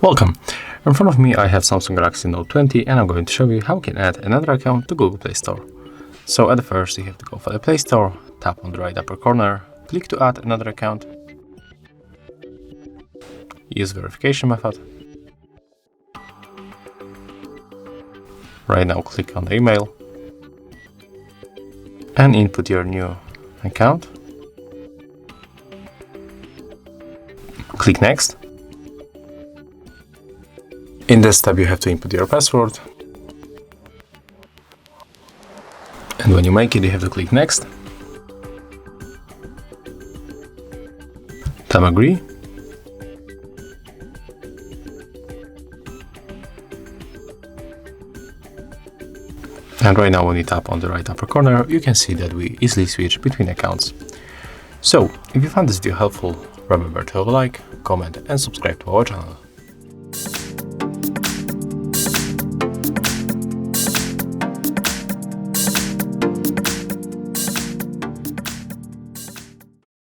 Welcome! In front of me I have Samsung Galaxy Note 20 and I'm going to show you how we can add another account to Google Play Store. So at first you have to go for the Play Store, tap on the right upper corner, click to add another account, use verification method. Right now click on the email and input your new account. Click next. In this tab you have to input your password. And when you make it, you have to click next. Tap agree. And right now when you tap on the right upper corner, you can see that we easily switch between accounts. So, if you found this video helpful, remember to like, comment and subscribe to our channel.